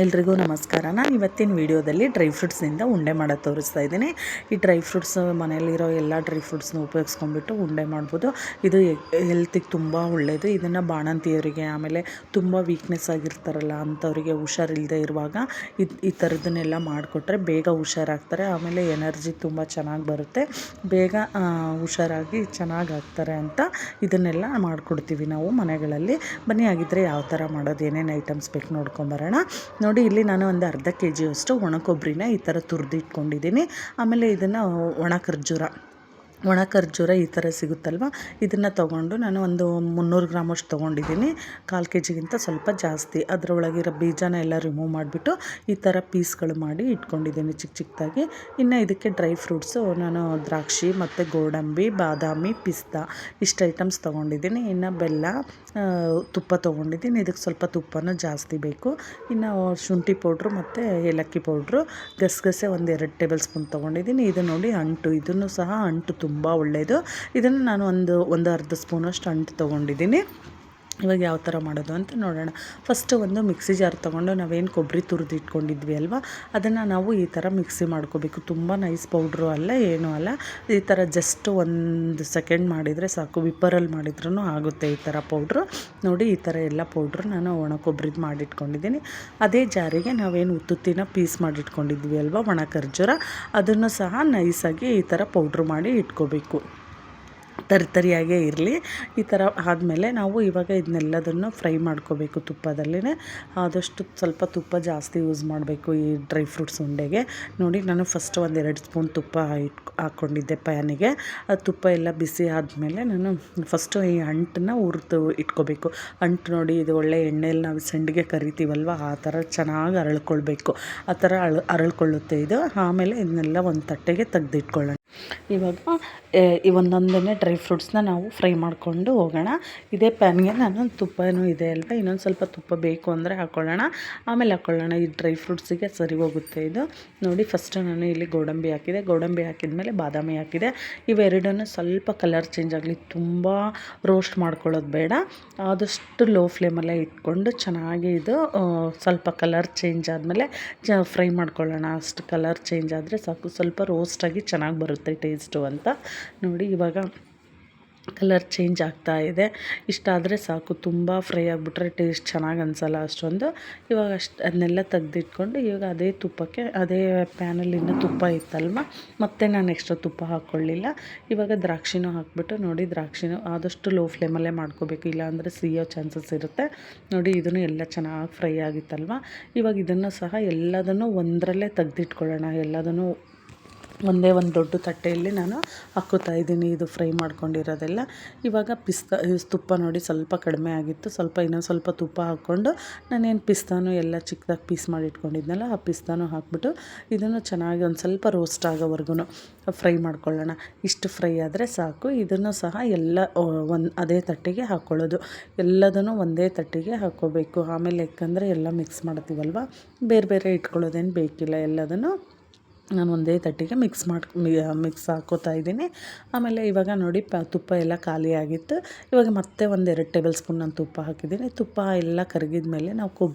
ಎಲ್ರಿಗೂ ನಮಸ್ಕಾರ. ನಾನು ಇವತ್ತಿನ ವಿಡಿಯೋದಲ್ಲಿ ಡ್ರೈ ಫ್ರೂಟ್ಸ್ನಿಂದ ಉಂಡೆ ಮಾಡೋದು ತೋರಿಸ್ತಾ ಇದ್ದೀನಿ. ಈ ಡ್ರೈ ಫ್ರೂಟ್ಸ್ ಮನೆಯಲ್ಲಿರೋ ಎಲ್ಲ ಡ್ರೈ ಫ್ರೂಟ್ಸ್ನ ಉಪಯೋಗಿಸ್ಕೊಂಡ್ಬಿಟ್ಟು ಉಂಡೆ ಮಾಡ್ಬೋದು. ಇದು ಹೆಲ್ತಿಗೆ ತುಂಬ ಒಳ್ಳೆಯದು. ಇದನ್ನು ಬಾಣಂತಿಯವರಿಗೆ, ಆಮೇಲೆ ತುಂಬ ವೀಕ್ನೆಸ್ ಆಗಿರ್ತಾರಲ್ಲ ಅಂಥವರಿಗೆ, ಹುಷಾರಿಲ್ಲದೆ ಇರುವಾಗ ಈ ಥರದನ್ನೆಲ್ಲ ಮಾಡಿಕೊಟ್ರೆ ಬೇಗ ಹುಷಾರಾಗ್ತಾರೆ. ಆಮೇಲೆ ಎನರ್ಜಿ ತುಂಬ ಚೆನ್ನಾಗಿ ಬರುತ್ತೆ, ಬೇಗ ಹುಷಾರಾಗಿ ಚೆನ್ನಾಗಿ ಆಗ್ತಾರೆ ಅಂತ ಇದನ್ನೆಲ್ಲ ಮಾಡಿಕೊಡ್ತೀವಿ ನಾವು ಮನೆಗಳಲ್ಲಿ. ಬನ್ನಿ ಆಗಿದ್ದರೆ ಯಾವ ಥರ ಮಾಡೋದು, ಏನೇನು ಐಟಮ್ಸ್ ಬೇಕು ನೋಡ್ಕೊಂಬರೋಣ. ನೋಡಿ, ಇಲ್ಲಿ ನಾನು ಒಂದು ಅರ್ಧ kg ಅಷ್ಟು ಒಣ ಕೊಬ್ಬರಿನ ಈ ಥರ ತುರಿದು ಇಟ್ಕೊಂಡಿದ್ದೀನಿ. ಆಮೇಲೆ ಇದನ್ನು ಒಣ ಖರ್ಜೂರ ಈ ಥರ ಸಿಗುತ್ತಲ್ವ, ಇದನ್ನು ತೊಗೊಂಡು ನಾನು ಒಂದು 300 ಗ್ರಾಮಷ್ಟು ತೊಗೊಂಡಿದ್ದೀನಿ. 1/4 kgಗಿಂತ ಸ್ವಲ್ಪ ಜಾಸ್ತಿ. ಅದರೊಳಗಿರೋ ಬೀಜನ ಎಲ್ಲ ರಿಮೂವ್ ಮಾಡಿಬಿಟ್ಟು ಈ ಥರ ಪೀಸ್ಗಳು ಮಾಡಿ ಇಟ್ಕೊಂಡಿದ್ದೀನಿ ಚಿಕ್ಕ ಚಿಕ್ಕದಾಗಿ. ಇನ್ನು ಇದಕ್ಕೆ ಡ್ರೈ ಫ್ರೂಟ್ಸು ನಾನು ದ್ರಾಕ್ಷಿ ಮತ್ತು ಗೋಡಂಬಿ, ಬಾದಾಮಿ, ಪಿಸ್ತಾ ಇಷ್ಟು ಐಟಮ್ಸ್ ತೊಗೊಂಡಿದ್ದೀನಿ. ಇನ್ನು ಬೆಲ್ಲ, ತುಪ್ಪ ತೊಗೊಂಡಿದ್ದೀನಿ. ಇದಕ್ಕೆ ಸ್ವಲ್ಪ ತುಪ್ಪನೂ ಜಾಸ್ತಿ ಬೇಕು. ಇನ್ನು ಶುಂಠಿ ಪೌಡ್ರು ಮತ್ತು ಏಲಕ್ಕಿ ಪೌಡ್ರು, ಗಸಗಸೆ ಒಂದು 2 ಟೇಬಲ್ ಸ್ಪೂನ್ ತೊಗೊಂಡಿದ್ದೀನಿ. ಇದು ನೋಡಿ ಅಂಟು, ಇದನ್ನು ಸಹ ಅಂಟು ತುಂಬ ಒಳ್ಳೆಯದು. ಇದನ್ನು ನಾನು ಒಂದು ಅರ್ಧ ಸ್ಪೂನಷ್ಟು ಅಂಟು ತೊಗೊಂಡಿದ್ದೀನಿ. ಇವಾಗ ಯಾವ ಥರ ಮಾಡೋದು ಅಂತ ನೋಡೋಣ. ಫಸ್ಟು ಒಂದು ಮಿಕ್ಸಿ ಜಾರ್ ತೊಗೊಂಡು ನಾವೇನು ಕೊಬ್ಬರಿ ತುರಿದು ಇಟ್ಕೊಂಡಿದ್ವಿ ಅಲ್ವಾ, ಅದನ್ನು ನಾವು ಈ ಥರ ಮಿಕ್ಸಿ ಮಾಡ್ಕೋಬೇಕು. ತುಂಬ ನೈಸ್ ಪೌಡ್ರು ಅಲ್ಲ, ಏನೂ ಅಲ್ಲ. ಈ ಥರ ಜಸ್ಟ್ 1 ಸೆಕೆಂಡ್ ಮಾಡಿದರೆ ಸಾಕು, ವಿಪ್ಪರಲ್ಲಿ ಮಾಡಿದ್ರೂ ಆಗುತ್ತೆ ಈ ಥರ ಪೌಡ್ರು. ನೋಡಿ, ಈ ಥರ ಎಲ್ಲ ಪೌಡ್ರು ನಾನು ಒಣ ಕೊಬ್ಬರಿದು ಮಾಡಿಟ್ಕೊಂಡಿದ್ದೀನಿ. ಅದೇ ಜಾರಿಗೆ ನಾವೇನು ಉತ್ತುತ್ತಿನ ಪೀಸ್ ಮಾಡಿಟ್ಕೊಂಡಿದ್ವಿ ಅಲ್ವಾ, ಒಣ ಖರ್ಜೂರ, ಅದನ್ನು ಸಹ ನೈಸಾಗಿ ಈ ಥರ ಪೌಡ್ರು ಮಾಡಿ ಇಟ್ಕೋಬೇಕು. ತರಿಯಾಗೇ ಇರಲಿ. ಈ ಥರ ಆದಮೇಲೆ ನಾವು ಇವಾಗ ಇದನ್ನೆಲ್ಲದನ್ನು ಫ್ರೈ ಮಾಡ್ಕೋಬೇಕು ತುಪ್ಪದಲ್ಲೇ. ಆದಷ್ಟು ಸ್ವಲ್ಪ ತುಪ್ಪ ಜಾಸ್ತಿ ಯೂಸ್ ಮಾಡಬೇಕು ಈ ಡ್ರೈ ಫ್ರೂಟ್ಸ್ ಉಂಡೆಗೆ. ನೋಡಿ, ನಾನು ಫಸ್ಟ್ 1-2 ಸ್ಪೂನ್ ತುಪ್ಪ ಹಾಕ್ಕೊಂಡಿದ್ದೆ ಪ್ಯಾನಿಗೆ. ಆ ತುಪ್ಪ ಎಲ್ಲ ಬಿಸಿ ಆದಮೇಲೆ ನಾನು ಫಸ್ಟು ಈ ಅಂಟನ್ನು ಹುರಿದು ಇಟ್ಕೋಬೇಕು. ಅಂಟು ನೋಡಿ, ಇದು ಒಳ್ಳೆ ಎಣ್ಣೆಯಲ್ಲಿ ನಾವು ಸಂಡಿಗೆ ಕರಿತೀವಲ್ವ, ಆ ಥರ ಚೆನ್ನಾಗಿ ಅರಳ್ಕೊಳ್ಬೇಕು. ಆ ಥರ ಅರಳ್ಕೊಳ್ಳುತ್ತೆ ಇದು. ಆಮೇಲೆ ಇದನ್ನೆಲ್ಲ ಒಂದು ತಟ್ಟೆಗೆ ತೆಗೆದಿಟ್ಕೊಳ್ಳೋಣ. ಇವಾಗ ಒಂದೊಂದನ್ನೇ ಡ್ರೈ ಫ್ರೂಟ್ಸ್ನ ನಾವು ಫ್ರೈ ಮಾಡಿಕೊಂಡು ಹೋಗೋಣ. ಇದೇ ಪ್ಯಾನ್ಗೆ ನಾನು ತುಪ್ಪನೂ ಇದೆ ಅಲ್ವ, ಇನ್ನೊಂದು ಸ್ವಲ್ಪ ತುಪ್ಪ ಬೇಕು ಅಂದರೆ ಹಾಕ್ಕೊಳ್ಳೋಣ, ಆಮೇಲೆ ಹಾಕ್ಕೊಳ್ಳೋಣ. ಈ ಡ್ರೈ ಫ್ರೂಟ್ಸಿಗೆ ಸರಿ ಹೋಗುತ್ತೆ ಇದು. ನೋಡಿ, ಫಸ್ಟು ನಾನು ಇಲ್ಲಿ ಗೋಡಂಬಿ ಹಾಕಿದೆ. ಗೋಡಂಬಿ ಹಾಕಿದ್ಮೇಲೆ ಬಾದಾಮಿ ಹಾಕಿದೆ. ಇವೆರಡನ್ನು ಸ್ವಲ್ಪ ಕಲರ್ ಚೇಂಜ್ ಆಗಲಿ, ತುಂಬ ರೋಸ್ಟ್ ಮಾಡ್ಕೊಳ್ಳೋದು ಬೇಡ. ಆದಷ್ಟು ಲೋ ಫ್ಲೇಮಲ್ಲೇ ಇಟ್ಕೊಂಡು ಚೆನ್ನಾಗಿ ಇದು ಸ್ವಲ್ಪ ಕಲರ್ ಚೇಂಜ್ ಆದಮೇಲೆ ಫ್ರೈ ಮಾಡ್ಕೊಳ್ಳೋಣ. ಅಷ್ಟು ಕಲರ್ ಚೇಂಜ್ ಆದರೆ ಸಾಕು, ಸ್ವಲ್ಪ ರೋಸ್ಟಾಗಿ ಚೆನ್ನಾಗಿ ಬರುತ್ತೆ ಟೇಸ್ಟು ಅಂತ. ನೋಡಿ, ಇವಾಗ ಕಲರ್ ಚೇಂಜ್ ಆಗ್ತಾ ಇದೆ. ಇಷ್ಟಾದರೆ ಸಾಕು, ತುಂಬ ಫ್ರೈ ಆಗಿಬಿಟ್ರೆ ಟೇಸ್ಟ್ ಚೆನ್ನಾಗಿ ಅನಿಸಲ್ಲ ಅಷ್ಟೊಂದು. ಇವಾಗ ಅದನ್ನೆಲ್ಲ ತೆಗೆದಿಟ್ಕೊಂಡು ಇವಾಗ ಅದೇ ತುಪ್ಪಕ್ಕೆ, ಅದೇ ಪ್ಯಾನಲ್ಲಿ ಇನ್ನೂ ತುಪ್ಪ ಇತ್ತಲ್ವ, ಮತ್ತೆ ನಾನು ಎಕ್ಸ್ಟ್ರಾ ತುಪ್ಪ ಹಾಕ್ಕೊಳ್ಳಿಲ್ಲ. ಇವಾಗ ದ್ರಾಕ್ಷಿನೂ ಹಾಕ್ಬಿಟ್ಟು, ನೋಡಿ, ದ್ರಾಕ್ಷಿನೂ ಆದಷ್ಟು ಲೋ ಫ್ಲೇಮಲ್ಲೇ ಮಾಡ್ಕೋಬೇಕು, ಇಲ್ಲಾಂದರೆ ಸಿಯೋ ಚಾನ್ಸಸ್ ಇರುತ್ತೆ. ನೋಡಿ, ಇದನ್ನು ಎಲ್ಲ ಚೆನ್ನಾಗಿ ಫ್ರೈ ಆಗಿತ್ತಲ್ವ. ಇವಾಗ ಇದನ್ನು ಸಹ ಎಲ್ಲದನ್ನು ಒಂದರಲ್ಲೇ ತೆಗೆದಿಟ್ಕೊಳ್ಳೋಣ. ಎಲ್ಲದನ್ನು ಒಂದೇ ಒಂದು ದೊಡ್ಡ ತಟ್ಟೆಯಲ್ಲಿ ನಾನು ಹಾಕ್ಕೋತಾ ಇದ್ದೀನಿ, ಇದು ಫ್ರೈ ಮಾಡ್ಕೊಂಡಿರೋದೆಲ್ಲ. ಇವಾಗ ತುಪ್ಪ ನೋಡಿ ಸ್ವಲ್ಪ ಕಡಿಮೆ ಆಗಿತ್ತು, ಇನ್ನೊಂದು ಸ್ವಲ್ಪ ತುಪ್ಪ ಹಾಕ್ಕೊಂಡು ನಾನೇನು ಪಿಸ್ತಾನು ಎಲ್ಲ ಚಿಕ್ಕದಾಗಿ ಪೀಸ್ ಮಾಡಿ ಇಟ್ಕೊಂಡಿದ್ನಲ್ಲ, ಆ ಪಿಸ್ತಾನು ಹಾಕ್ಬಿಟ್ಟು ಇದನ್ನು ಚೆನ್ನಾಗಿ ಒಂದು ಸ್ವಲ್ಪ ರೋಸ್ಟ್ ಆಗೋವರೆಗೂ ಫ್ರೈ ಮಾಡ್ಕೊಳ್ಳೋಣ. ಇಷ್ಟು ಫ್ರೈ ಆದರೆ ಸಾಕು. ಇದನ್ನು ಸಹ ಎಲ್ಲ ಅದೇ ತಟ್ಟೆಗೆ ಹಾಕ್ಕೊಳ್ಳೋದು. ಎಲ್ಲದನ್ನು ಒಂದೇ ತಟ್ಟೆಗೆ ಹಾಕ್ಕೋಬೇಕು. ಆಮೇಲೆ ಯಾಕಂದರೆ ಎಲ್ಲ ಮಿಕ್ಸ್ ಮಾಡ್ತೀವಲ್ವ, ಬೇರೆ ಬೇರೆ ಇಟ್ಕೊಳ್ಳೋದೇನು ಬೇಕಿಲ್ಲ. ಎಲ್ಲದನ್ನು ನಾನು ಒಂದೇ ತಟ್ಟೆಗೆ ಮಿಕ್ಸ್ ಹಾಕ್ಕೋತಾ ಇದ್ದೀನಿ. ಆಮೇಲೆ ಇವಾಗ ನೋಡಿ, ತುಪ್ಪ ಎಲ್ಲ ಖಾಲಿ ಆಗಿತ್ತು. ಇವಾಗ ಮತ್ತೆ 1-2 ಟೇಬಲ್ ಸ್ಪೂನ್ ನಾನು ತುಪ್ಪ ಹಾಕಿದ್ದೀನಿ. ತುಪ್ಪ ಎಲ್ಲ ಕರಗಿದ ಮೇಲೆ ನಾವು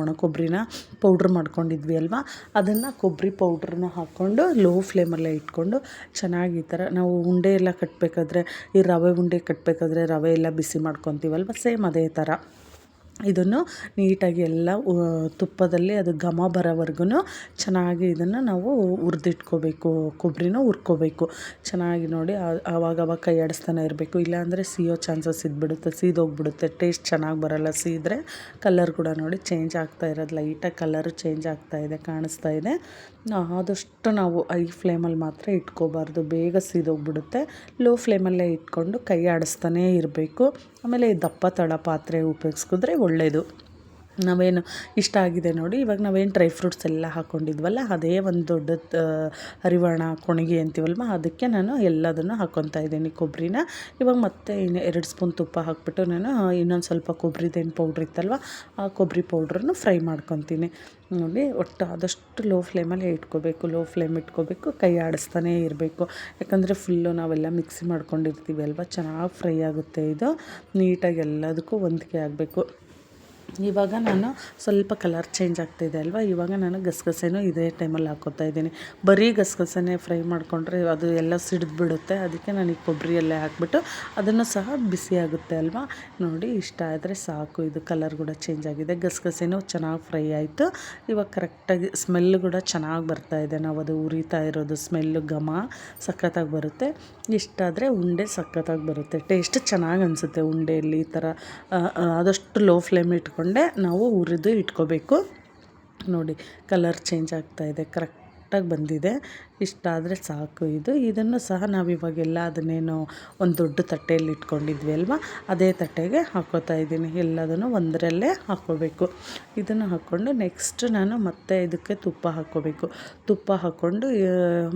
ಒಣ ಕೊಬ್ಬರಿನ ಪೌಡ್ರ್ ಮಾಡ್ಕೊಂಡಿದ್ವಿ ಅಲ್ವಾ, ಅದನ್ನು ಕೊಬ್ಬರಿ ಪೌಡ್ರನ್ನ ಹಾಕ್ಕೊಂಡು ಲೋ ಫ್ಲೇಮಲ್ಲೇ ಇಟ್ಕೊಂಡು ಚೆನ್ನಾಗಿ ಈ ಥರ ನಾವು ಉಂಡೆ ಎಲ್ಲ ಕಟ್ಟಬೇಕಾದ್ರೆ, ಈ ರವೆ ಉಂಡೆ ಕಟ್ಟಬೇಕಾದ್ರೆ ರವೆ ಎಲ್ಲ ಬಿಸಿ ಮಾಡ್ಕೊತೀವಲ್ವ, ಸೇಮ್ ಅದೇ ಥರ ಇದನ್ನು ನೀಟಾಗಿ ಎಲ್ಲ ತುಪ್ಪದಲ್ಲಿ ಅದು ಘಮ ಬರೋವರೆಗೂ ಚೆನ್ನಾಗಿ ಇದನ್ನು ನಾವು ಹುರಿದಿಟ್ಕೋಬೇಕು. ಕೊಬ್ಬರಿನ ಹುರ್ಕೋಬೇಕು ಚೆನ್ನಾಗಿ. ನೋಡಿ, ಆವಾಗ ಕೈ ಆಡಿಸ್ತಾನೆ ಇರಬೇಕು, ಇಲ್ಲಾಂದರೆ ಸಿಯೋ ಚಾನ್ಸಸ್ ಇದ್ಬಿಡುತ್ತೆ, ಸೀದೋಗ್ಬಿಡುತ್ತೆ, ಟೇಸ್ಟ್ ಚೆನ್ನಾಗಿ ಬರೋಲ್ಲ. ಸೀದ್ರೆ ಕಲರ್ ಕೂಡ ನೋಡಿ ಚೇಂಜ್ ಆಗ್ತಾ ಇರೋದು, ಲೈಟಾಗಿ ಕಲರು ಚೇಂಜ್ ಆಗ್ತಾ ಇದೆ, ಕಾಣಿಸ್ತಾ ಇದೆ. ಆದಷ್ಟು ನಾವು ಐ ಫ್ಲೇಮಲ್ಲಿ ಮಾತ್ರ ಇಟ್ಕೋಬಾರ್ದು, ಬೇಗ ಸೀದೋಗ್ಬಿಡುತ್ತೆ. ಲೋ ಫ್ಲೇಮಲ್ಲೇ ಇಟ್ಕೊಂಡು ಕೈ ಆಡಿಸ್ತಾನೇ ಇರಬೇಕು. ಆಮೇಲೆ ದಪ್ಪ ತಳ ಪಾತ್ರೆ ಉಪಯೋಗಿಸಿದ್ರೆ ಒಳ್ಳೆಯದು. ನಾವೇನು ಇಷ್ಟ ಆಗಿದೆ ನೋಡಿ, ಇವಾಗ ನಾವೇನು ಡ್ರೈ ಫ್ರೂಟ್ಸ್ ಎಲ್ಲ ಹಾಕ್ಕೊಂಡಿದ್ವಲ್ಲ, ಅದೇ ಒಂದು ದೊಡ್ಡ ಹರಿವಾಣ ಕೊಣಗಿ ಅಂತೀವಲ್ವ, ಅದಕ್ಕೆ ನಾನು ಎಲ್ಲದನ್ನು ಹಾಕ್ಕೊತಾ ಇದ್ದೀನಿ ಕೊಬ್ಬರಿನ. ಇವಾಗ ಮತ್ತೆ 2 ಸ್ಪೂನ್ ತುಪ್ಪ ಹಾಕ್ಬಿಟ್ಟು ನಾನು ಇನ್ನೊಂದು ಸ್ವಲ್ಪ ಕೊಬ್ಬರಿದೇನು ಪೌಡ್ರ್ ಇತ್ತಲ್ವ, ಆ ಕೊಬ್ಬರಿ ಪೌಡ್ರನ್ನು ಫ್ರೈ ಮಾಡ್ಕೊತೀನಿ. ನೋಡಿ, ಒಟ್ಟು ಆದಷ್ಟು ಲೋ ಫ್ಲೇಮಲ್ಲೇ ಇಟ್ಕೋಬೇಕು, ಕೈ ಆಡಿಸ್ತಾನೇ ಇರಬೇಕು. ಯಾಕಂದರೆ ಫುಲ್ಲು ನಾವೆಲ್ಲ ಮಿಕ್ಸಿ ಮಾಡ್ಕೊಂಡಿರ್ತೀವಿ ಅಲ್ವ, ಚೆನ್ನಾಗಿ ಫ್ರೈ ಆಗುತ್ತೆ ಇದು. ನೀಟಾಗಿ ಎಲ್ಲದಕ್ಕೂ ಹೊಂದಿಕೆ ಆಗಬೇಕು. ಇವಾಗ ನಾನು ಸ್ವಲ್ಪ ಕಲರ್ ಚೇಂಜ್ ಆಗ್ತಾಯಿದೆ ಅಲ್ವಾ, ಇವಾಗ ನಾನು ಗಸಗಸೆನೂ ಇದೇ ಟೈಮಲ್ಲಿ ಹಾಕ್ಕೋತಾ ಇದ್ದೀನಿ. ಬರೀ ಗಸಗಸೆನೇ ಫ್ರೈ ಮಾಡಿಕೊಂಡ್ರೆ ಅದು ಎಲ್ಲ ಸಿಡಿದು ಬಿಡುತ್ತೆ. ಅದಕ್ಕೆ ನಾನು ಈ ಕೊಬ್ಬರಿಯಲ್ಲೇ ಹಾಕ್ಬಿಟ್ಟು ಅದನ್ನು ಸಹ ಬಿಸಿ ಆಗುತ್ತೆ ಅಲ್ವಾ. ನೋಡಿ ಇಷ್ಟ ಆದರೆ ಸಾಕು. ಇದು ಕಲರ್ ಕೂಡ ಚೇಂಜ್ ಆಗಿದೆ, ಗಸಗಸೆನೂ ಚೆನ್ನಾಗಿ ಫ್ರೈ ಆಯಿತು. ಇವಾಗ ಕರೆಕ್ಟಾಗಿ ಸ್ಮೆಲ್ ಕೂಡ ಚೆನ್ನಾಗಿ ಬರ್ತಾಯಿದೆ. ನಾವು ಅದು ಉರಿತಾ ಇರೋದು ಸ್ಮೆಲ್ಲು ಘಮ ಸಖತ್ತಾಗಿ ಬರುತ್ತೆ. ಇಷ್ಟಾದರೆ ಉಂಡೆ ಸಖತ್ತಾಗಿ ಬರುತ್ತೆ, ಟೇಸ್ಟ್ ಚೆನ್ನಾಗಿ ಅನಿಸುತ್ತೆ ಉಂಡೆಯಲ್ಲಿ. ಈ ಥರ ಆದಷ್ಟು ಲೋ ಫ್ಲೇಮ್ ಇಟ್ಕೊಂಡೆ ನಾವು ಹುರಿದು ಇಟ್ಕೋಬೇಕು. ನೋಡಿ ಕಲರ್ ಚೇಂಜ್ ಆಗ್ತಾಯಿದೆ, ಕರೆಕ್ಟಾಗಿ ಬಂದಿದೆ. ಇಷ್ಟಾದರೆ ಸಾಕು. ಇದನ್ನು ಸಹ ನಾವಿವಾಗೆಲ್ಲ ಅದನ್ನೇನು ಒಂದು ದೊಡ್ಡ ತಟ್ಟೆಯಲ್ಲಿ ಇಟ್ಕೊಂಡಿದ್ವಿ ಅಲ್ವಾ, ಅದೇ ತಟ್ಟೆಗೆ ಹಾಕ್ಕೋತಾ ಇದ್ದೀನಿ. ಎಲ್ಲದನ್ನು ಒಂದರಲ್ಲೇ ಹಾಕ್ಕೋಬೇಕು. ಇದನ್ನು ಹಾಕ್ಕೊಂಡು ನೆಕ್ಸ್ಟ್ ನಾನು ಮತ್ತೆ ಇದಕ್ಕೆ ತುಪ್ಪ ಹಾಕ್ಕೋಬೇಕು. ತುಪ್ಪ ಹಾಕ್ಕೊಂಡು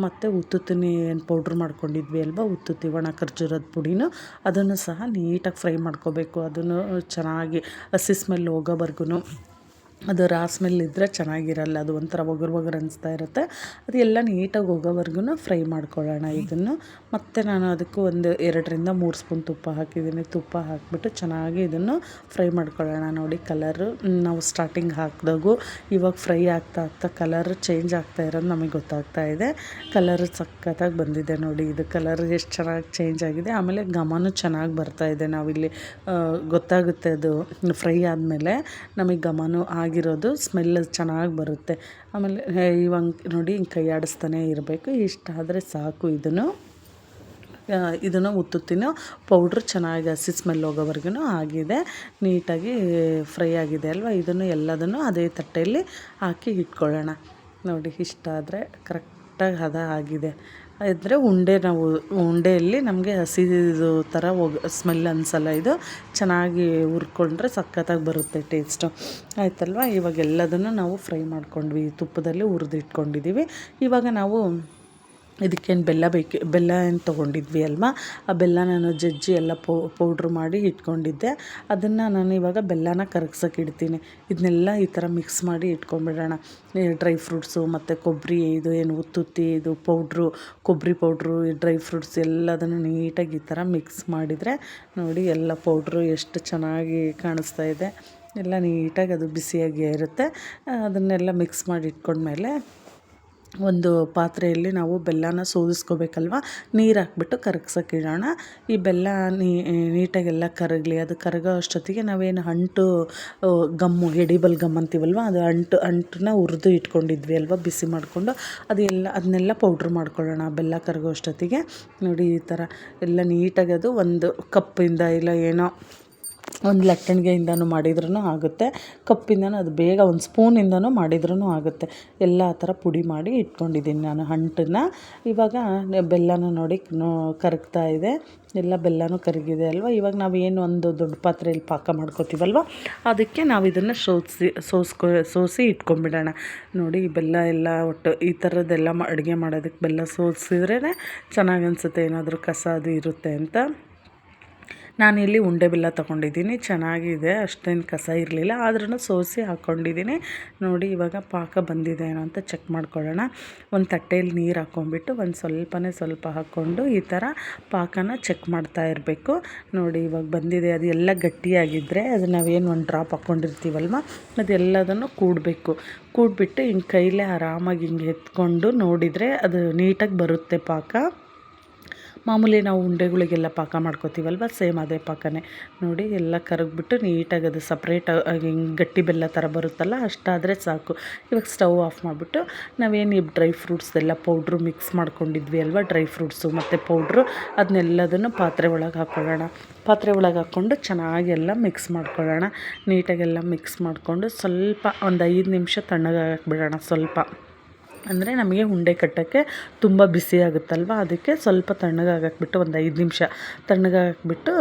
ಮತ್ತು ಉತ್ತುತ್ತಿನ ಏನು ಪೌಡ್ರ್ ಮಾಡ್ಕೊಂಡಿದ್ವಿ ಅಲ್ವಾ, ಉತ್ತುತ್ತಿ ಒಣ ಖರ್ಜೂರದ ಪುಡಿನೂ ಅದನ್ನು ಸಹ ನೀಟಾಗಿ ಫ್ರೈ ಮಾಡ್ಕೋಬೇಕು. ಅದನ್ನು ಚೆನ್ನಾಗಿ ಹಸಿ ಸ್ಮೆಲ್ ಹೋಗೋವರೆಗೂ. ಅದು ರಾ ಸ್ಮೆಲ್ ಇದ್ದರೆ ಚೆನ್ನಾಗಿರಲ್ಲ, ಅದು ಒಂಥರ ಒಗರು ಅನಿಸ್ತಾ ಇರುತ್ತೆ. ಅದು ಎಲ್ಲ ನೀಟಾಗಿ ಹೋಗೋವರೆಗೂ ಫ್ರೈ ಮಾಡ್ಕೊಳ್ಳೋಣ ಇದನ್ನು. ಮತ್ತು ನಾನು ಅದಕ್ಕೂ ಒಂದು 2ರಿಂದ 3 ಸ್ಪೂನ್ ತುಪ್ಪ ಹಾಕಿದ್ದೀನಿ. ತುಪ್ಪ ಹಾಕಿಬಿಟ್ಟು ಚೆನ್ನಾಗಿ ಇದನ್ನು ಫ್ರೈ ಮಾಡ್ಕೊಳ್ಳೋಣ. ನೋಡಿ ಕಲರು ನಾವು ಸ್ಟಾರ್ಟಿಂಗ್ ಹಾಕಿದಾಗೂ ಇವಾಗ ಫ್ರೈ ಆಗ್ತಾ ಕಲರ್ ಚೇಂಜ್ ಆಗ್ತಾ ಇರೋದು ನಮಗೆ ಗೊತ್ತಾಗ್ತಾ ಇದೆ. ಕಲರ್ ಸಖತ್ತಾಗಿ ಬಂದಿದೆ ನೋಡಿ. ಇದು ಕಲರ್ ಎಷ್ಟು ಚೆನ್ನಾಗಿ ಚೇಂಜ್ ಆಗಿದೆ. ಆಮೇಲೆ ಘಮನೂ ಚೆನ್ನಾಗಿ ಬರ್ತಾಯಿದೆ. ನಾವಿಲ್ಲಿ ಗೊತ್ತಾಗುತ್ತೆ ಅದು ಫ್ರೈ ಆದಮೇಲೆ ನಮಗೆ ಘಮನೂ ಆಗಿರೋದು ಸ್ಮೆಲ್ ಚೆನ್ನಾಗಿ ಬರುತ್ತೆ. ಆಮೇಲೆ ಇವಾಗ ನೋಡಿ ಹಿಂಗೆ ಕೈ ಆಡಿಸ್ತಾನೆ ಇರಬೇಕು. ಇಷ್ಟ ಆದರೆ ಸಾಕು. ಇದನ್ನು ಉತ್ತುತ್ತಿನ ಪೌಡ್ರ್ ಚೆನ್ನಾಗಿ ಹಸಿ ಸ್ಮೆಲ್ ಹೋಗೋವರೆಗೂ ಆಗಿದೆ. ನೀಟಾಗಿ ಫ್ರೈ ಆಗಿದೆ ಅಲ್ವಾ. ಇದನ್ನು ಎಲ್ಲದನ್ನು ಅದೇ ತಟ್ಟೆಯಲ್ಲಿ ಹಾಕಿ ಇಟ್ಕೊಳ್ಳೋಣ. ನೋಡಿ ಇಷ್ಟ ಆದರೆ ಕರೆಕ್ಟಾಗಿ ಹದ ಆಗಿದೆ. ಇದ್ದರೆ ಉಂಡೆಯಲ್ಲಿ ನಮಗೆ ಹಸಿದು ಥರ ಸ್ಮೆಲ್ ಅನಿಸಲ್ಲ. ಇದು ಚೆನ್ನಾಗಿ ಹುರ್ಕೊಂಡ್ರೆ ಸಖತ್ತಾಗಿ ಬರುತ್ತೆ ಟೇಸ್ಟು. ಆಯ್ತಲ್ವ. ಇವಾಗ ಎಲ್ಲದನ್ನು ನಾವು ಫ್ರೈ ಮಾಡ್ಕೊಂಡ್ವಿ, ತುಪ್ಪದಲ್ಲಿ ಹುರಿದಿಟ್ಕೊಂಡಿದ್ದೀವಿ. ಇವಾಗ ನಾವು ಇದಕ್ಕೇನು ಬೆಲ್ಲ ಏನು ತೊಗೊಂಡಿದ್ವಿ ಅಲ್ವಾ, ಆ ಬೆಲ್ಲ ನಾನು ಜಜ್ಜಿ ಎಲ್ಲ ಪೌಡ್ರ್ ಮಾಡಿ ಇಟ್ಕೊಂಡಿದ್ದೆ. ಅದನ್ನು ನಾನು ಇವಾಗ ಬೆಲ್ಲನ ಕರಗ್ಸೋಕೆ ಇಡ್ತೀನಿ. ಇದನ್ನೆಲ್ಲ ಈ ಥರ ಮಿಕ್ಸ್ ಮಾಡಿ ಇಟ್ಕೊಂಡ್ಬಿಡೋಣ. ಡ್ರೈ ಫ್ರೂಟ್ಸು ಮತ್ತು ಕೊಬ್ಬರಿ, ಇದು ಏನು ಉತ್ತುತ್ತಿ, ಇದು ಪೌಡ್ರು, ಕೊಬ್ಬರಿ ಪೌಡ್ರು, ಡ್ರೈ ಫ್ರೂಟ್ಸ್ ಎಲ್ಲದನ್ನು ನೀಟಾಗಿ ಈ ಥರ ಮಿಕ್ಸ್ ಮಾಡಿದರೆ ನೋಡಿ ಎಲ್ಲ ಪೌಡ್ರು ಎಷ್ಟು ಚೆನ್ನಾಗಿ ಕಾಣಿಸ್ತಾ ಇದೆ. ಎಲ್ಲ ನೀಟಾಗಿ ಅದು ಬಿಸಿಯಾಗಿ ಇರುತ್ತೆ. ಅದನ್ನೆಲ್ಲ ಮಿಕ್ಸ್ ಮಾಡಿ ಇಟ್ಕೊಂಡ್ಮೇಲೆ ಒಂದು ಪಾತ್ರೆಯಲ್ಲಿ ನಾವು ಬೆಲ್ಲನ ಸೋದಿಸ್ಕೋಬೇಕಲ್ವ, ನೀರು ಹಾಕ್ಬಿಟ್ಟು ಕರಗ್ಸೋಕೆ ಇಡೋಣ. ಈ ಬೆಲ್ಲ ನೀಟಾಗೆಲ್ಲ ಕರಗಲಿ. ಅದು ಕರಗೋ ಅಷ್ಟೊತ್ತಿಗೆ ನಾವೇನು ಗಮ್ಮು ಎಡಿಬಲ್ ಗಮ್ ಅಂತೀವಲ್ವ, ಅದು ಅಂಟನ್ನ ಹುರಿದು ಇಟ್ಕೊಂಡಿದ್ವಿ ಅಲ್ವ ಬಿಸಿ ಮಾಡಿಕೊಂಡು, ಅದನ್ನೆಲ್ಲ ಪೌಡ್ರ್ ಮಾಡ್ಕೊಳ್ಳೋಣ. ಬೆಲ್ಲ ಕರಗೋ ಅಷ್ಟೊತ್ತಿಗೆ ನೋಡಿ ಈ ಥರ ಎಲ್ಲ ನೀಟಾಗಿ ಅದು ಒಂದು ಕಪ್ಪಿಂದ ಇಲ್ಲ ಏನೋ ಒಂದು ಲಟ್ಟಣಿಗೆಯಿಂದನೂ ಮಾಡಿದ್ರೂ ಆಗುತ್ತೆ, ಕಪ್ಪಿಂದನೂ ಅದು ಬೇಗ ಒಂದು ಸ್ಪೂನಿಂದನೂ ಮಾಡಿದ್ರೂ ಆಗುತ್ತೆ. ಎಲ್ಲ ಆ ಥರ ಪುಡಿ ಮಾಡಿ ಇಟ್ಕೊಂಡಿದ್ದೀನಿ ನಾನು ಅಂಟನ್ನು. ಇವಾಗ ಬೆಲ್ಲನ ನೋಡಿ ಕರಗ್ತಾ ಇದೆ. ಎಲ್ಲ ಬೆಲ್ಲನೂ ಕರಗಿದೆ ಅಲ್ವ. ಇವಾಗ ನಾವೇನು ಒಂದು ದೊಡ್ಡ ಪಾತ್ರೆಯಲ್ಲಿ ಪಾಕ ಮಾಡ್ಕೋತೀವಲ್ವ, ಅದಕ್ಕೆ ನಾವು ಇದನ್ನು ಸೋಸಿ ಇಟ್ಕೊಂಡ್ಬಿಡೋಣ. ನೋಡಿ ಬೆಲ್ಲ ಎಲ್ಲ ಒಟ್ಟು ಈ ಥರದ್ದೆಲ್ಲ ಅಡುಗೆ ಮಾಡೋದಕ್ಕೆ ಬೆಲ್ಲ ಸೋಸಿದ್ರೇ ಚೆನ್ನಾಗಿ ಅನಿಸುತ್ತೆ. ಏನಾದರೂ ಕಸ ಅದು ಇರುತ್ತೆ ಅಂತ ನಾನಿಲ್ಲಿ ಉಂಡೆ ಬೆಲ್ಲ ತೊಗೊಂಡಿದ್ದೀನಿ. ಚೆನ್ನಾಗಿದೆ, ಅಷ್ಟೇನು ಕಸ ಇರಲಿಲ್ಲ, ಆದ್ರೂ ಸೋಸಿ ಹಾಕ್ಕೊಂಡಿದ್ದೀನಿ. ನೋಡಿ ಇವಾಗ ಪಾಕ ಬಂದಿದೆ ಏನೋ ಅಂತ ಚೆಕ್ ಮಾಡ್ಕೊಳ್ಳೋಣ. ಒಂದು ತಟ್ಟೆಯಲ್ಲಿ ನೀರು ಹಾಕ್ಕೊಂಬಿಟ್ಟು ಒಂದು ಸ್ವಲ್ಪ ಹಾಕ್ಕೊಂಡು ಈ ಥರ ಪಾಕನ ಚೆಕ್ ಮಾಡ್ತಾ ಇರಬೇಕು. ನೋಡಿ ಇವಾಗ ಬಂದಿದೆ. ಅದು ಎಲ್ಲ ಗಟ್ಟಿಯಾಗಿದ್ದರೆ ಅದು ನಾವೇನು ಒಂದು ಡ್ರಾಪ್ ಹಾಕ್ಕೊಂಡಿರ್ತೀವಲ್ವ, ಅದೆಲ್ಲದನ್ನು ಕೂಡ್ಬಿಟ್ಟು ಹಿಂಗೆ ಕೈಲೇ ಆರಾಮಾಗಿ ಹಿಂಗೆ ಎತ್ಕೊಂಡು ನೋಡಿದರೆ ಅದು ನೀಟಾಗಿ ಬರುತ್ತೆ ಪಾಕ. ಮಾಮೂಲಿ ನಾವು ಉಂಡೆಗಳಿಗೆಲ್ಲ ಪಾಕ ಮಾಡ್ಕೋತೀವಲ್ವ, ಸೇಮ್ ಅದೇ ಪಾಕನೇ. ನೋಡಿ ಎಲ್ಲ ಕರಗಿಬಿಟ್ಟು ನೀಟಾಗಿ ಅದು ಸಪ್ರೇಟ್ ಹಿಂಗೆ ಗಟ್ಟಿ ಬೆಲ್ಲ ಥರ ಬರುತ್ತಲ್ಲ, ಅಷ್ಟಾದರೆ ಸಾಕು. ಇವಾಗ ಸ್ಟವ್ ಆಫ್ ಮಾಡಿಬಿಟ್ಟು ನಾವೇನು ಈ ಡ್ರೈ ಫ್ರೂಟ್ಸ್ ಎಲ್ಲ ಪೌಡ್ರು ಮಿಕ್ಸ್ ಮಾಡ್ಕೊಂಡಿದ್ವಿ ಅಲ್ವ, ಡ್ರೈ ಫ್ರೂಟ್ಸು ಮತ್ತು ಪೌಡ್ರು, ಅದನ್ನೆಲ್ಲದನ್ನು ಪಾತ್ರೆ ಒಳಗೆ ಹಾಕ್ಕೊಳ್ಳೋಣ. ಪಾತ್ರೆ ಒಳಗೆ ಹಾಕ್ಕೊಂಡು ಚೆನ್ನಾಗಿ ಎಲ್ಲ ಮಿಕ್ಸ್ ಮಾಡ್ಕೊಳ್ಳೋಣ. ನೀಟಾಗೆಲ್ಲ ಮಿಕ್ಸ್ ಮಾಡಿಕೊಂಡು ಸ್ವಲ್ಪ ಒಂದು 5 ನಿಮಿಷ ತಣ್ಣಗಾಗಕ್ಕೆ ಬಿಡೋಣ. ಸ್ವಲ್ಪ ಅಂದರೆ ನಮಗೆ ಉಂಡೆ ಕಟ್ಟೋಕ್ಕೆ ತುಂಬ ಬಿಸಿ ಆಗುತ್ತಲ್ವ, ಅದಕ್ಕೆ ಸ್ವಲ್ಪ ತಣ್ಣಗಾಗಕ್ಬಿಟ್ಟು ಒಂದು 5 ನಿಮಿಷ ತಣ್ಣಗಾಗಕ್ಬಿಟ್ಟು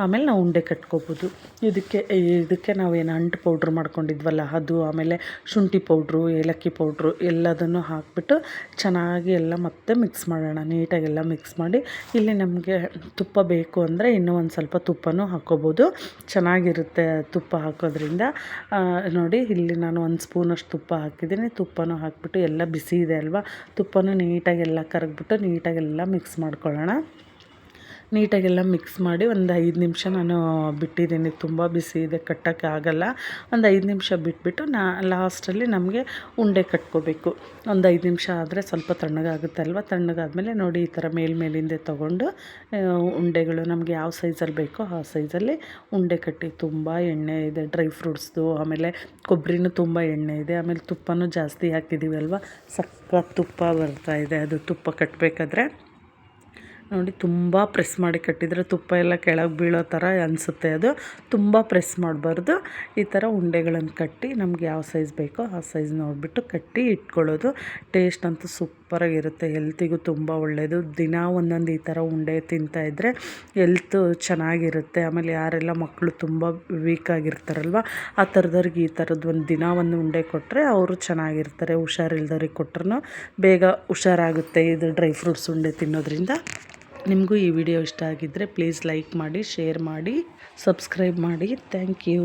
ಆಮೇಲೆ ನಾವು ಉಂಡೆ ಕಟ್ಕೋಬೋದು. ಇದಕ್ಕೆ ನಾವೇನು ಅಂಟು ಪೌಡ್ರ್ ಮಾಡ್ಕೊಂಡಿದ್ವಲ್ಲ ಅದು, ಆಮೇಲೆ ಶುಂಠಿ ಪೌಡ್ರು, ಏಲಕ್ಕಿ ಪೌಡ್ರು ಎಲ್ಲದನ್ನು ಹಾಕಿಬಿಟ್ಟು ಚೆನ್ನಾಗಿ ಎಲ್ಲ ಮತ್ತೆ ಮಿಕ್ಸ್ ಮಾಡೋಣ. ನೀಟಾಗೆಲ್ಲ ಮಿಕ್ಸ್ ಮಾಡಿ, ಇಲ್ಲಿ ನಮಗೆ ತುಪ್ಪ ಬೇಕು ಅಂದರೆ ಇನ್ನೂ ಒಂದು ಸ್ವಲ್ಪ ತುಪ್ಪನೂ ಹಾಕ್ಕೋಬೋದು, ಚೆನ್ನಾಗಿರುತ್ತೆ ತುಪ್ಪ ಹಾಕೋದ್ರಿಂದ. ನೋಡಿ ಇಲ್ಲಿ ನಾನು 1 ಸ್ಪೂನಷ್ಟು ತುಪ್ಪ ಹಾಕಿದ್ದೀನಿ. ತುಪ್ಪನೂ ಹಾಕಿಬಿಟ್ಟು ಎಲ್ಲ ಬಿಸಿ ಇದೆ ಅಲ್ವಾ, ತುಪ್ಪನೂ ನೀಟಾಗೆಲ್ಲ ಕರಗಿಬಿಟ್ಟು ನೀಟಾಗೆಲ್ಲ ಮಿಕ್ಸ್ ಮಾಡ್ಕೊಳ್ಳೋಣ. ನೀಟಾಗೆಲ್ಲ ಮಿಕ್ಸ್ ಮಾಡಿ ಒಂದು 5 ನಿಮಿಷ ನಾನು ಬಿಟ್ಟಿದ್ದೀನಿ. ತುಂಬ ಬಿಸಿ ಇದೆ, ಕಟ್ಟೋಕ್ಕೆ ಆಗಲ್ಲ. ಒಂದು 5 ನಿಮಿಷ ಬಿಟ್ಬಿಟ್ಟು ಲಾಸ್ಟಲ್ಲಿ ನಮಗೆ ಉಂಡೆ ಕಟ್ಕೋಬೇಕು. ಒಂದು 5 ನಿಮಿಷ ಆದರೆ ಸ್ವಲ್ಪ ತಣ್ಣಗಾಗುತ್ತೆ ಅಲ್ವ. ತಣ್ಣಗಾದ್ಮೇಲೆ ನೋಡಿ ಈ ಥರ ಮೇಲಿಂದ ತೊಗೊಂಡು ಉಂಡೆಗಳು ನಮಗೆ ಯಾವ ಸೈಜಲ್ಲಿ ಬೇಕೋ ಆ ಸೈಜಲ್ಲಿ ಉಂಡೆ ಕಟ್ಟಿ. ತುಂಬ ಎಣ್ಣೆ ಇದೆ ಡ್ರೈ ಫ್ರೂಟ್ಸ್ದು, ಆಮೇಲೆ ಕೊಬ್ಬರಿನೂ ತುಂಬ ಎಣ್ಣೆ ಇದೆ, ಆಮೇಲೆ ತುಪ್ಪನೂ ಜಾಸ್ತಿ ಹಾಕಿದ್ದೀವಿ ಅಲ್ವ, ಸಖತ್ ತುಪ್ಪ ಬರ್ತಾಯಿದೆ. ಅದು ತುಪ್ಪ ಕಟ್ಟಬೇಕಾದ್ರೆ ನೋಡಿ ತುಂಬ ಪ್ರೆಸ್ ಮಾಡಿ ಕಟ್ಟಿದರೆ ತುಪ್ಪ ಎಲ್ಲ ಕೆಳಗೆ ಬೀಳೋ ಥರ ಅನಿಸುತ್ತೆ. ಅದು ತುಂಬ ಪ್ರೆಸ್ ಮಾಡಬಾರ್ದು. ಈ ಥರ ಉಂಡೆಗಳನ್ನು ಕಟ್ಟಿ ನಮ್ಗೆ ಯಾವ ಸೈಜ್ ಬೇಕೋ ಆ ಸೈಜ್ ನೋಡಿಬಿಟ್ಟು ಕಟ್ಟಿ ಇಟ್ಕೊಳ್ಳೋದು. ಟೇಸ್ಟ್ ಅಂತೂ ಸೂಪರಾಗಿರುತ್ತೆ, ಹೆಲ್ತಿಗೂ ತುಂಬ ಒಳ್ಳೆಯದು. ದಿನ ಒಂದೊಂದು ಈ ಥರ ಉಂಡೆ ತಿಂತಾಯಿದ್ರೆ ಹೆಲ್ತು ಚೆನ್ನಾಗಿರುತ್ತೆ. ಆಮೇಲೆ ಯಾರೆಲ್ಲ ಮಕ್ಕಳು ತುಂಬ ವೀಕಾಗಿರ್ತಾರಲ್ವ, ಆ ಥರದವ್ರಿಗೆ ಈ ಥರದ್ದು ಒಂದು ಉಂಡೆ ಕೊಟ್ಟರೆ ಅವರು ಚೆನ್ನಾಗಿರ್ತಾರೆ. ಹುಷಾರಿಲ್ದವ್ರಿಗೆ ಕೊಟ್ರೂ ಬೇಗ ಹುಷಾರಾಗುತ್ತೆ ಇದು ಡ್ರೈ ಫ್ರೂಟ್ಸ್ ಉಂಡೆ ತಿನ್ನೋದ್ರಿಂದ. ನಿಮಗೂ ಈ ವಿಡಿಯೋ ಇಷ್ಟ ಆಗಿದ್ದರೆ ಪ್ಲೀಸ್ ಲೈಕ್ ಮಾಡಿ, ಶೇರ್ ಮಾಡಿ, ಸಬ್ಸ್ಕ್ರೈಬ್ ಮಾಡಿ. Thank you.